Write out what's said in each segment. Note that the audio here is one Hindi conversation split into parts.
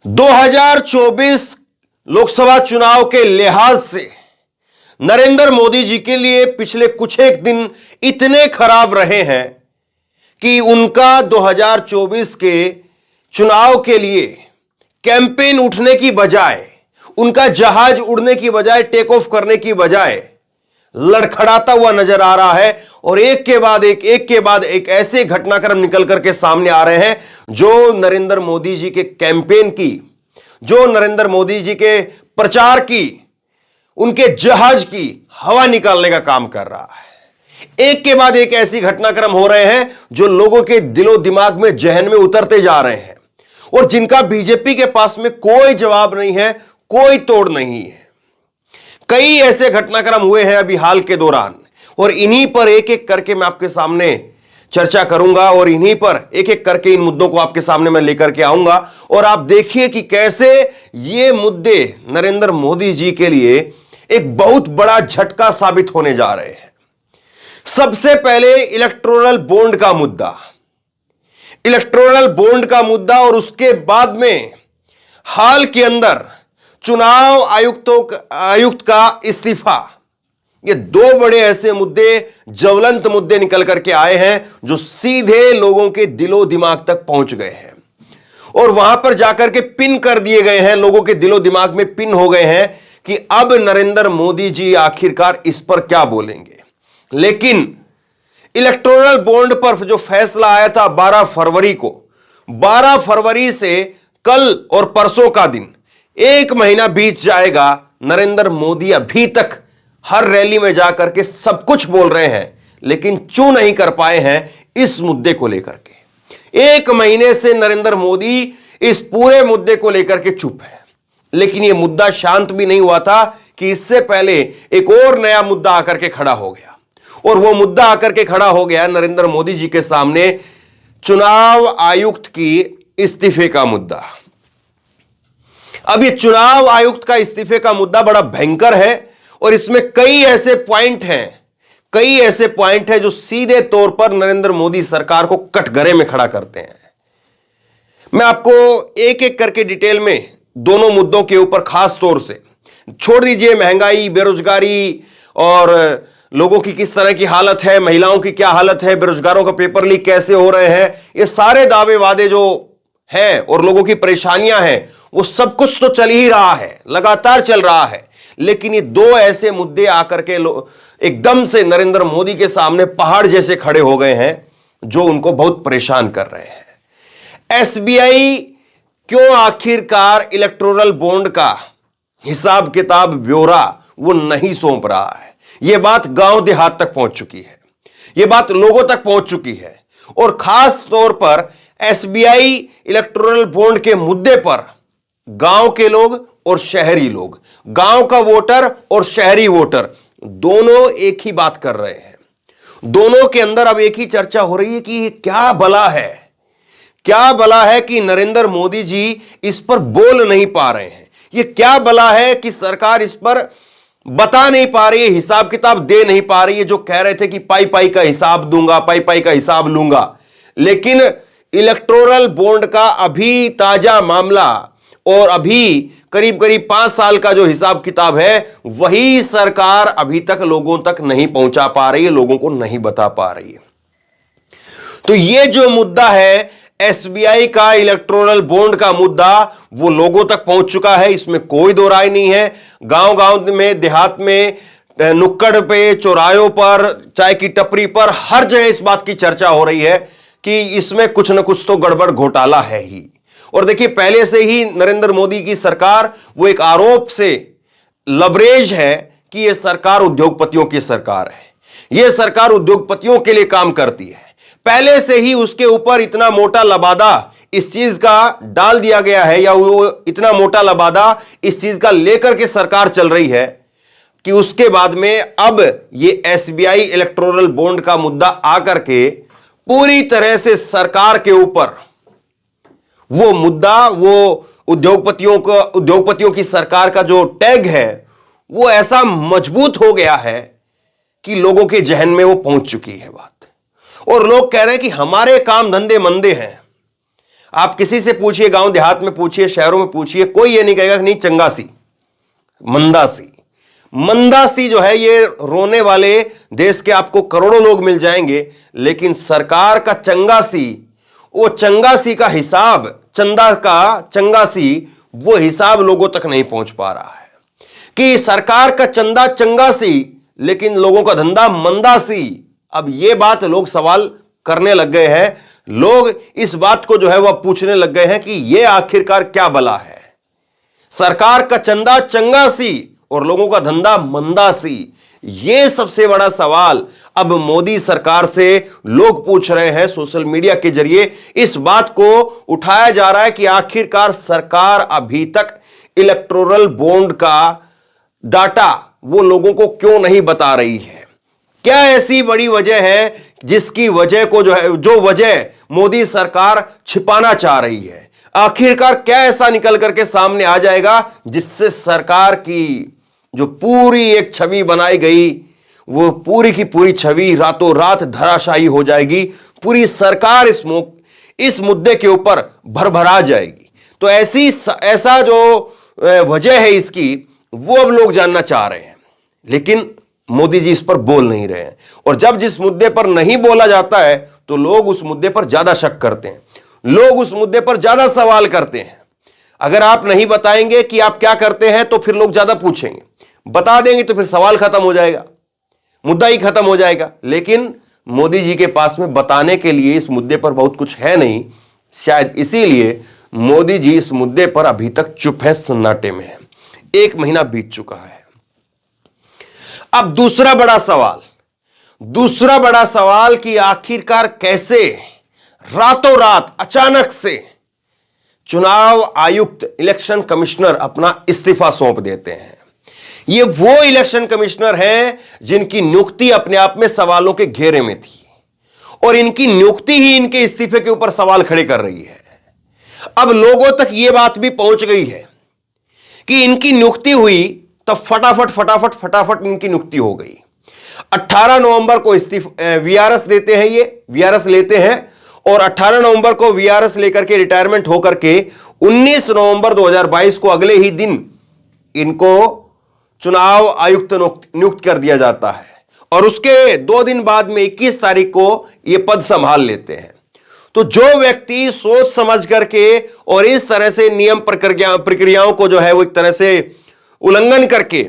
2024 लोकसभा चुनाव के लिहाज से नरेंद्र मोदी जी के लिए पिछले कुछ एक दिन इतने खराब रहे हैं कि उनका 2024 के चुनाव के लिए कैंपेन उठने की बजाय, उनका जहाज उड़ने की बजाय, टेक ऑफ करने की बजाय लड़खड़ाता हुआ नजर आ रहा है। और एक के बाद एक ऐसे घटनाक्रम निकल करके सामने आ रहे हैं जो नरेंद्र मोदी जी के कैंपेन की, जो नरेंद्र मोदी जी के प्रचार की, उनके जहाज की हवा निकालने का काम कर रहा है। एक के बाद एक ऐसी घटनाक्रम हो रहे हैं जो लोगों के दिलो दिमाग में, जहन में उतरते जा रहे हैं और जिनका बीजेपी के पास में कोई जवाब नहीं है, कोई तोड़ नहीं है। कई ऐसे घटनाक्रम हुए हैं अभी हाल के दौरान और इन्हीं पर एक एक करके मैं आपके सामने चर्चा करूंगा और इन्हीं पर एक एक करके इन मुद्दों को आपके सामने मैं लेकर के आऊंगा। और आप देखिए कि कैसे ये मुद्दे नरेंद्र मोदी जी के लिए एक बहुत बड़ा झटका साबित होने जा रहे हैं। सबसे पहले इलेक्टोरल बॉन्ड का मुद्दा और उसके बाद में हाल के अंदर चुनाव आयुक्त का इस्तीफा। ये दो बड़े ऐसे मुद्दे, ज्वलंत मुद्दे निकल करके आए हैं जो सीधे लोगों के दिलो दिमाग तक पहुंच गए हैं और वहां पर जाकर के पिन कर दिए गए हैं। लोगों के दिलो दिमाग में पिन हो गए हैं कि अब नरेंद्र मोदी जी आखिरकार इस पर क्या बोलेंगे। लेकिन इलेक्टोरल बॉन्ड पर जो फैसला आया था 12 फरवरी को, 12 फरवरी से कल और परसों का दिन, एक महीना बीत जाएगा। नरेंद्र मोदी अभी तक हर रैली में जाकर के सब कुछ बोल रहे हैं लेकिन चू नहीं कर पाए हैं इस मुद्दे को लेकर के। एक महीने से नरेंद्र मोदी इस पूरे मुद्दे को लेकर के चुप है। लेकिन यह मुद्दा शांत भी नहीं हुआ था कि इससे पहले एक और नया मुद्दा आकर के खड़ा हो गया और वह मुद्दा आकर के खड़ा हो गया नरेंद्र मोदी जी के सामने चुनाव आयुक्त की इस्तीफे का मुद्दा। अब यह चुनाव आयुक्त का इस्तीफे का मुद्दा बड़ा भयंकर है और इसमें कई ऐसे पॉइंट हैं जो सीधे तौर पर नरेंद्र मोदी सरकार को कटघरे में खड़ा करते हैं। मैं आपको एक एक करके डिटेल में दोनों मुद्दों के ऊपर खास तौर से, छोड़ दीजिए महंगाई, बेरोजगारी और लोगों की किस तरह की हालत है, महिलाओं की क्या हालत है, बेरोजगारों का पेपर लीक कैसे हो रहे हैं, ये सारे दावे वादे जो हैं और लोगों की परेशानियां हैं, वो सब कुछ तो चल ही रहा है, लगातार चल रहा है। लेकिन ये दो ऐसे मुद्दे आकर के एकदम से नरेंद्र मोदी के सामने पहाड़ जैसे खड़े हो गए हैं जो उनको बहुत परेशान कर रहे हैं। एसबीआई क्यों आखिरकार इलेक्टोरल बॉन्ड का हिसाब किताब ब्यौरा वो नहीं सौंप रहा है। यह बात गांव देहात तक पहुंच चुकी है, यह बात लोगों तक पहुंच चुकी है और खास तौर पर एसबीआई इलेक्टोरल बॉन्ड के मुद्दे पर गांव के लोग और शहरी लोग, गांव का वोटर और शहरी वोटर दोनों एक ही बात कर रहे हैं। दोनों के अंदर अब एक ही चर्चा हो रही है कि क्या भला है कि नरेंद्र मोदी जी इस पर बोल नहीं पा रहे हैं। ये क्या भला है कि सरकार इस पर बता नहीं पा रही है, हिसाब किताब दे नहीं पा रही है। जो कह रहे थे कि पाई पाई का हिसाब दूंगा, पाई पाई का हिसाब लूंगा, लेकिन इलेक्टोरल बॉन्ड का अभी ताजा मामला और अभी करीब करीब 5 साल का जो हिसाब किताब है वही सरकार अभी तक लोगों तक नहीं पहुंचा पा रही है, लोगों को नहीं बता पा रही है। तो ये जो मुद्दा है एसबीआई का इलेक्टोरल बॉन्ड का मुद्दा, वो लोगों तक पहुंच चुका है, इसमें कोई दो राय नहीं है। गांव गांव में, देहात में, नुक्कड़ पे, चौरायों पर, चाय की टपरी पर, हर जगह इस बात की चर्चा हो रही है कि इसमें कुछ ना कुछ तो गड़बड़ घोटाला है ही। और देखिए पहले से ही नरेंद्र मोदी की सरकार वो एक आरोप से लबरेज है कि यह सरकार उद्योगपतियों की सरकार है, यह सरकार उद्योगपतियों के लिए काम करती है। पहले से ही उसके ऊपर इतना मोटा लबादा इस चीज का डाल दिया गया है या वो इतना मोटा लबादा इस चीज का लेकर के सरकार चल रही है कि उसके बाद में अब ये एसबीआई इलेक्टोरल बॉन्ड का मुद्दा आकर के पूरी तरह से सरकार के ऊपर वो मुद्दा, वो उद्योगपतियों की सरकार का जो टैग है वो ऐसा मजबूत हो गया है कि लोगों के जहन में वो पहुंच चुकी है बात। और लोग कह रहे हैं कि हमारे काम धंधे मंदे हैं, आप किसी से पूछिए, गांव देहात में पूछिए, शहरों में पूछिए, कोई ये नहीं कहेगा कि नहीं चंगासी, मंदासी। मंदासी जो है ये रोने वाले देश के आपको करोड़ों लोग मिल जाएंगे, लेकिन सरकार का चंगासी, वो चंगासी का हिसाब, चंदा का चंगासी, वो हिसाब लोगों तक नहीं पहुंच पा रहा है कि सरकार का चंदा चंगासी लेकिन लोगों का धंधा मंदासी। अब ये बात लोग सवाल करने लग गए हैं, लोग इस बात को जो है वह पूछने लग गए हैं कि ये आखिरकार क्या बला है। सरकार का चंदा चंगासी और लोगों का धंधा मंदासी, ये सबसे बड़ा सवाल अब मोदी सरकार से लोग पूछ रहे हैं। सोशल मीडिया के जरिए इस बात को उठाया जा रहा है कि आखिरकार सरकार अभी तक इलेक्टोरल बॉन्ड का डाटा वो लोगों को क्यों नहीं बता रही है। क्या ऐसी बड़ी वजह है जिसकी वजह को जो वजह मोदी सरकार छिपाना चाह रही है। आखिरकार क्या ऐसा निकल करके सामने आ जाएगा जिससे सरकार की जो पूरी एक छवि बनाई गई, वो पूरी की पूरी छवि रातों रात धराशायी हो जाएगी। पूरी सरकार इस मुद्दे के ऊपर भरभरा जाएगी। तो ऐसा जो वजह है इसकी, वो अब लोग जानना चाह रहे हैं, लेकिन मोदी जी इस पर बोल नहीं रहे हैं। और जब जिस मुद्दे पर नहीं बोला जाता है तो लोग उस मुद्दे पर ज्यादा शक करते हैं, लोग उस मुद्दे पर ज्यादा सवाल करते हैं। अगर आप नहीं बताएंगे कि आप क्या करते हैं तो फिर लोग ज्यादा पूछेंगे, बता देंगे तो फिर सवाल खत्म हो जाएगा, मुद्दा ही खत्म हो जाएगा। लेकिन मोदी जी के पास में बताने के लिए इस मुद्दे पर बहुत कुछ है नहीं, शायद इसीलिए मोदी जी इस मुद्दे पर अभी तक चुप है, सन्नाटे में है। 1 महीना बीत चुका है। अब दूसरा बड़ा सवाल कि आखिरकार कैसे रातों रात अचानक से चुनाव आयुक्त, इलेक्शन कमिश्नर अपना इस्तीफा सौंप देते हैं। ये वो इलेक्शन कमिश्नर हैं जिनकी नियुक्ति अपने आप में सवालों के घेरे में थी, और इनकी नियुक्ति ही इनके इस्तीफे के ऊपर सवाल खड़े कर रही है। अब लोगों तक यह बात भी पहुंच गई है कि इनकी नियुक्ति हुई तब फटाफट इनकी नियुक्ति हो गई। 18 नवंबर को वीआरएस देते हैं, ये वीआरएस लेते हैं, और 18 नवंबर को वीआरएस लेकर के रिटायरमेंट होकर के 19 नवंबर 2022 को अगले ही दिन इनको चुनाव आयुक्त नियुक्त कर दिया जाता है, और उसके 2 दिन बाद में 21 तारीख को यह पद संभाल लेते हैं। तो जो व्यक्ति सोच समझ करके और इस तरह से नियम प्रक्रियाओं को जो है वो एक तरह से उल्लंघन करके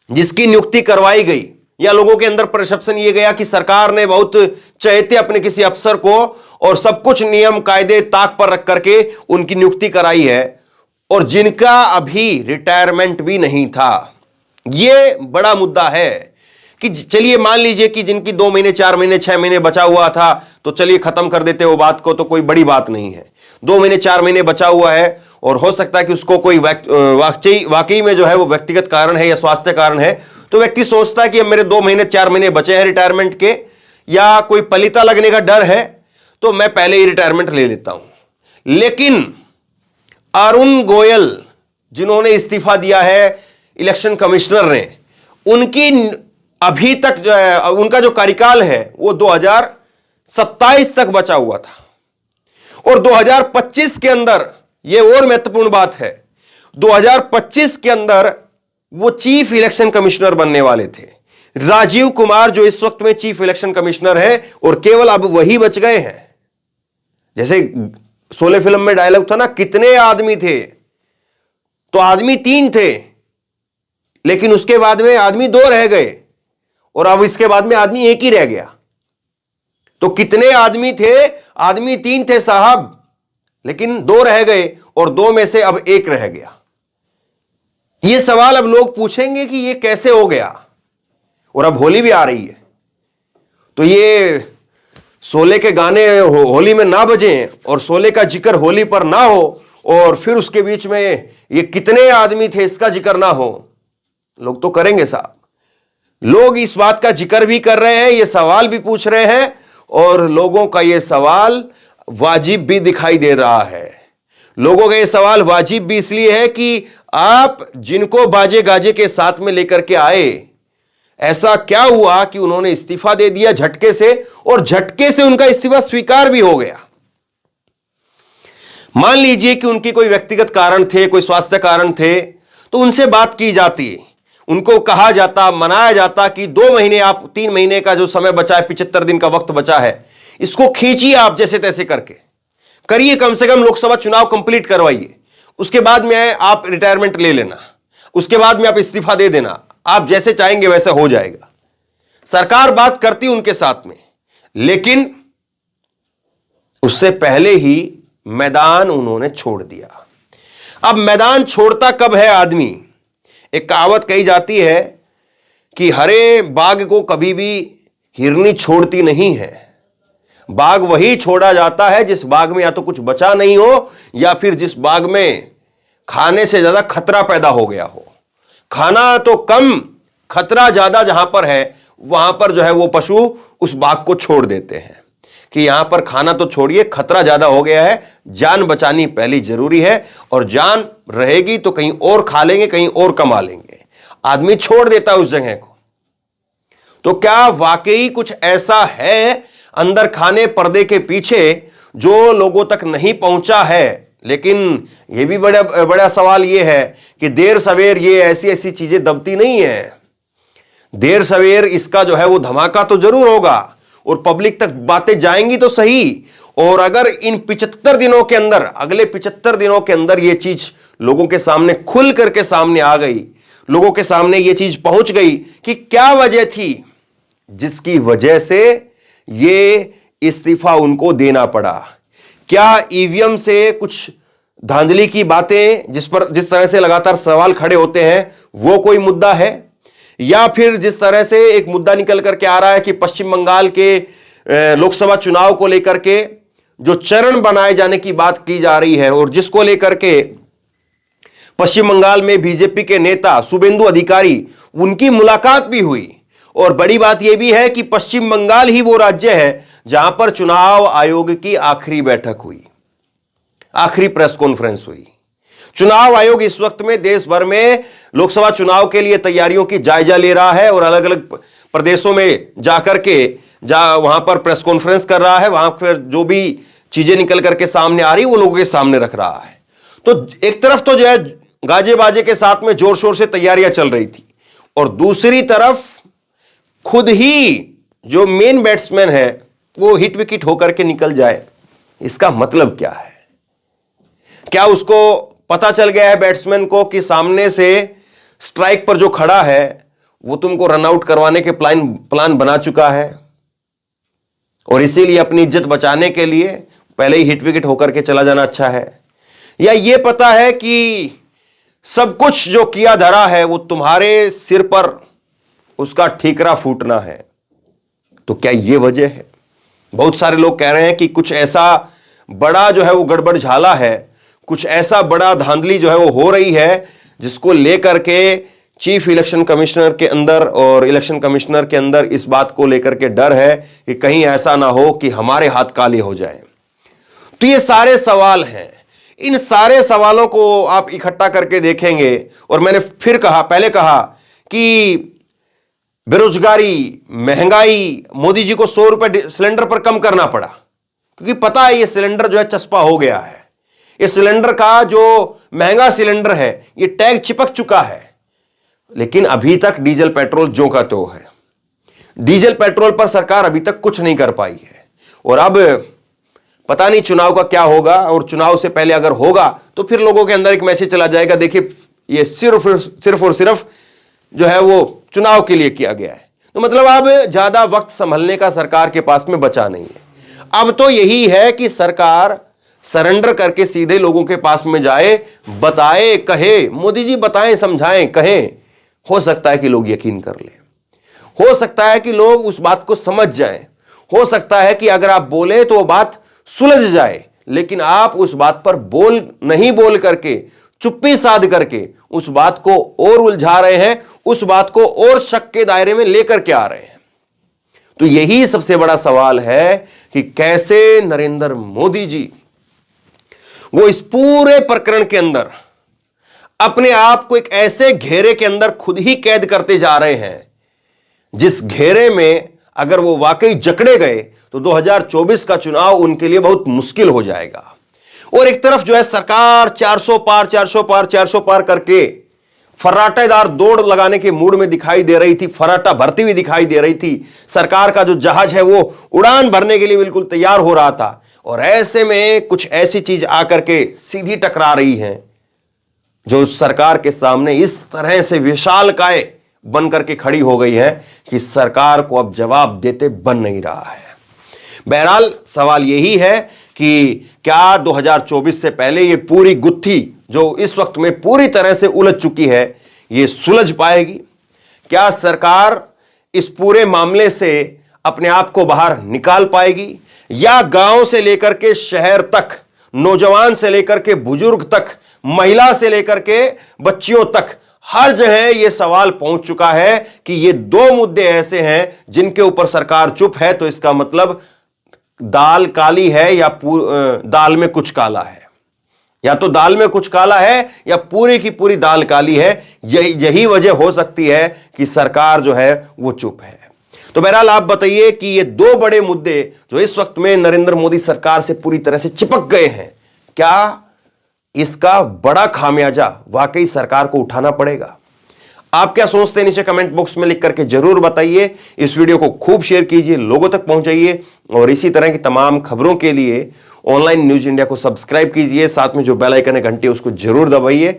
जिसकी नियुक्ति करवाई गई, या लोगों के अंदर परसेप्शन ये गया कि सरकार ने बहुत चहेते अपने किसी अफसर को और सब कुछ नियम कायदे ताक पर रख करके उनकी नियुक्ति कराई है, और जिनका अभी रिटायरमेंट भी नहीं था। यह बड़ा मुद्दा है कि चलिए मान लीजिए कि जिनकी 2 महीने 4 महीने 6 महीने बचा हुआ था तो चलिए खत्म कर देते वो बात को, तो कोई बड़ी बात नहीं है। 2 महीने 4 महीने बचा हुआ है और हो सकता है कि उसको कोई वाकई में जो है वो व्यक्तिगत कारण है या स्वास्थ्य कारण है, तो व्यक्ति सोचता है कि अब मेरे 2 महीने 4 महीने बचे हैं रिटायरमेंट के, या कोई पलीता लगने का डर है, तो मैं पहले ही रिटायरमेंट ले लेता हूं। लेकिन अरुण गोयल जिन्होंने इस्तीफा दिया है इलेक्शन कमिश्नर ने, उनकी अभी तक जो है उनका जो कार्यकाल है वो 2027 तक बचा हुआ था, और 2025 के अंदर, यह और महत्वपूर्ण बात है, 2025 के अंदर वो चीफ इलेक्शन कमिश्नर बनने वाले थे। राजीव कुमार जो इस वक्त में चीफ इलेक्शन कमिश्नर है, और केवल अब वही बच गए हैं। जैसे शोले फिल्म में डायलॉग था ना, कितने आदमी थे, तो आदमी 3 थे, लेकिन उसके बाद में आदमी 2 रह गए, और अब इसके बाद में आदमी 1 ही रह गया। तो कितने आदमी थे? आदमी 3 थे साहब, लेकिन 2 रह गए, और 2 में से अब 1 रह गया। यह सवाल अब लोग पूछेंगे कि यह कैसे हो गया। और अब होली भी आ रही है, तो ये शोले के गाने होली में ना बजें और शोले का जिक्र होली पर ना हो, और फिर उसके बीच में ये कितने आदमी थे इसका जिक्र ना हो, लोग तो करेंगे साहब। लोग इस बात का जिक्र भी कर रहे हैं, ये सवाल भी पूछ रहे हैं, और लोगों का ये सवाल वाजिब भी दिखाई दे रहा है। लोगों का ये सवाल वाजिब भी इसलिए है कि आप जिनको बाजे गाजे के साथ में लेकर के आए, ऐसा क्या हुआ कि उन्होंने इस्तीफा दे दिया झटके से, और झटके से उनका इस्तीफा स्वीकार भी हो गया। मान लीजिए कि उनकी कोई व्यक्तिगत कारण थे, कोई स्वास्थ्य कारण थे, तो उनसे बात की जाती, उनको कहा जाता, मनाया जाता कि 2 महीने, आप 3 महीने का जो समय बचा है, 75 दिन का वक्त बचा है, इसको खींचिए आप जैसे तैसे करके, करिए, कम से कम लोकसभा चुनाव कंप्लीट करवाइए, उसके बाद में आप रिटायरमेंट ले लेना, उसके बाद में आप इस्तीफा दे देना, आप जैसे चाहेंगे वैसा हो जाएगा। सरकार बात करती उनके साथ में, लेकिन उससे पहले ही मैदान उन्होंने छोड़ दिया। अब मैदान छोड़ता कब है आदमी? एक कहावत कही जाती है कि हरे बाग को कभी भी हिरनी छोड़ती नहीं है। बाग वही छोड़ा जाता है जिस बाग में या तो कुछ बचा नहीं हो, या फिर जिस बाग में खाने से ज्यादा खतरा पैदा हो गया हो। खाना तो कम, खतरा ज्यादा जहां पर है, वहां पर जो है वो पशु उस बाग को छोड़ देते हैं कि यहां पर खाना तो छोड़िए, खतरा ज्यादा हो गया है, जान बचानी पहली जरूरी है, और जान रहेगी तो कहीं और खा लेंगे, कहीं और कमा लेंगे। आदमी छोड़ देता है उस जगह को। तो क्या वाकई कुछ ऐसा है अंदर खाने पर्दे के पीछे जो लोगों तक नहीं पहुंचा है? लेकिन यह भी बड़ा बड़ा सवाल यह है कि देर सवेर ये ऐसी ऐसी चीजें दबती नहीं है। देर सवेर इसका जो है वो धमाका तो जरूर होगा और पब्लिक तक बातें जाएंगी तो सही। और अगर इन 75 दिनों के अंदर, अगले 75 दिनों के अंदर ये चीज लोगों के सामने खुल करके सामने आ गई, लोगों के सामने ये चीज पहुंच गई कि क्या वजह थी जिसकी वजह से ये इस्तीफा उनको देना पड़ा। क्या ईवीएम से कुछ धांधली की बातें जिस तरह से लगातार सवाल खड़े होते हैं वो कोई मुद्दा है, या फिर जिस तरह से एक मुद्दा निकल करके आ रहा है कि पश्चिम बंगाल के लोकसभा चुनाव को लेकर के जो चरण बनाए जाने की बात की जा रही है, और जिसको लेकर के पश्चिम बंगाल में बीजेपी के नेता शुभेंदु अधिकारी, उनकी मुलाकात भी हुई। और बड़ी बात यह भी है कि पश्चिम बंगाल ही वो राज्य है जहां पर चुनाव आयोग की आखिरी बैठक हुई, आखिरी प्रेस कॉन्फ्रेंस हुई। चुनाव आयोग इस वक्त में देश भर में लोकसभा चुनाव के लिए तैयारियों की जायजा ले रहा है और अलग अलग प्रदेशों में जाकर के वहां पर प्रेस कॉन्फ्रेंस कर रहा है। वहां पर जो भी चीजें निकल करके सामने आ रही वो लोगों के सामने रख रहा है। तो एक तरफ तो जो है गाजे बाजे के साथ में जोर शोर से तैयारियां चल रही थी, और दूसरी तरफ खुद ही जो मेन बैट्समैन है वो हिट विकेट होकर के निकल जाए। इसका मतलब क्या है? क्या उसको पता चल गया है बैट्समैन को कि सामने से स्ट्राइक पर जो खड़ा है वो तुमको रन आउट करवाने के प्लान बना चुका है, और इसीलिए अपनी इज्जत बचाने के लिए पहले ही हिट विकेट होकर के चला जाना अच्छा है? या ये पता है कि सब कुछ जो किया धरा है वो तुम्हारे सिर पर उसका ठीकरा फूटना है? तो क्या ये वजह है? बहुत सारे लोग कह रहे हैं कि कुछ ऐसा बड़ा जो है वो गड़बड़ झाला है, कुछ ऐसा बड़ा धांधली जो है वो हो रही है जिसको लेकर के चीफ इलेक्शन कमिश्नर के अंदर और इलेक्शन कमिश्नर के अंदर इस बात को लेकर के डर है कि कहीं ऐसा ना हो कि हमारे हाथ काले हो जाएं। तो ये सारे सवाल हैं। इन सारे सवालों को आप इकट्ठा करके देखेंगे, और मैंने फिर कहा, पहले कहा कि बेरोजगारी, महंगाई, मोदी जी को 100 रुपए सिलेंडर पर कम करना पड़ा क्योंकि पता है ये सिलेंडर जो है चस्पा हो गया है। इस सिलेंडर का जो महंगा सिलेंडर है ये टैग चिपक चुका है, लेकिन अभी तक डीजल पेट्रोल ज्यों का त्यों है। डीजल पेट्रोल पर सरकार अभी तक कुछ नहीं कर पाई है, और अब पता नहीं चुनाव का क्या होगा, और चुनाव से पहले अगर होगा तो फिर लोगों के अंदर एक मैसेज चला जाएगा, देखिए ये सिर्फ और सिर्फ जो है वो चुनाव के लिए किया गया है। तो मतलब अब ज्यादा वक्त संभलने का सरकार के पास में बचा नहीं है। अब तो यही है कि सरकार सरेंडर करके सीधे लोगों के पास में जाए, बताए, कहे, मोदी जी बताएं, समझाएं, कहें। हो सकता है कि लोग यकीन कर लें, हो सकता है कि लोग उस बात को समझ जाएं, हो सकता है कि अगर आप बोले तो वो बात सुलझ जाए, लेकिन आप उस बात पर नहीं बोल करके, चुप्पी साध करके उस बात को और उलझा रहे हैं, उस बात को और शक के दायरे में लेकर के आ रहे हैं। तो यही सबसे बड़ा सवाल है कि कैसे नरेंद्र मोदी जी वो इस पूरे प्रकरण के अंदर अपने आप को एक ऐसे घेरे के अंदर खुद ही कैद करते जा रहे हैं, जिस घेरे में अगर वो वाकई जकड़े गए तो 2024 का चुनाव उनके लिए बहुत मुश्किल हो जाएगा। और एक तरफ जो है सरकार 400 पार 400 पार 400 पार करके फर्राटेदार दौड़ लगाने के मूड में दिखाई दे रही थी, फर्राटा भरती हुई दिखाई दे रही थी। सरकार का जो जहाज है वो उड़ान भरने के लिए बिल्कुल तैयार हो रहा था, और ऐसे में कुछ ऐसी चीज आकर के सीधी टकरा रही है जो सरकार के सामने इस तरह से विशालकाय बन करके खड़ी हो गई है कि सरकार को अब जवाब देते बन नहीं रहा है। बहरहाल सवाल यही है कि क्या 2024 से पहले ये पूरी गुत्थी जो इस वक्त में पूरी तरह से उलझ चुकी है, ये सुलझ पाएगी? क्या सरकार इस पूरे मामले से अपने आप को बाहर निकाल पाएगी, या गांव से लेकर के शहर तक, नौजवान से लेकर के बुजुर्ग तक, महिला से लेकर के बच्चियों तक, हर जगह यह सवाल पहुंच चुका है कि ये दो मुद्दे ऐसे हैं जिनके ऊपर सरकार चुप है, तो इसका मतलब दाल काली है या दाल में कुछ काला है, या तो दाल में कुछ काला है या पूरी की पूरी दाल काली है। यही वजह हो सकती है कि सरकार जो है वो चुप है। तो बहरहाल आप बताइए कि ये दो बड़े मुद्दे जो इस वक्त में नरेंद्र मोदी सरकार से पूरी तरह से चिपक गए हैं, क्या इसका बड़ा खामियाजा वाकई सरकार को उठाना पड़ेगा? आप क्या सोचते हैं नीचे कमेंट बॉक्स में लिख करके जरूर बताइए। इस वीडियो को खूब शेयर कीजिए, लोगों तक पहुंचाइए, और इसी तरह की तमाम खबरों के लिए ऑनलाइन न्यूज इंडिया को सब्सक्राइब कीजिए। साथ में जो बेल आइकन है घंटी उसको जरूर दबाइए,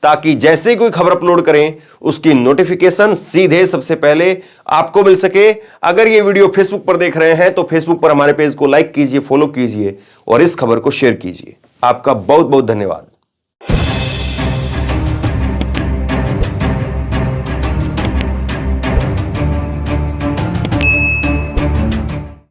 ताकि जैसे कोई खबर अपलोड करें उसकी नोटिफिकेशन सीधे सबसे पहले आपको मिल सके। अगर ये वीडियो फेसबुक पर देख रहे हैं तो फेसबुक पर हमारे पेज को लाइक कीजिए, फॉलो कीजिए और इस खबर को शेयर कीजिए। आपका बहुत बहुत धन्यवाद।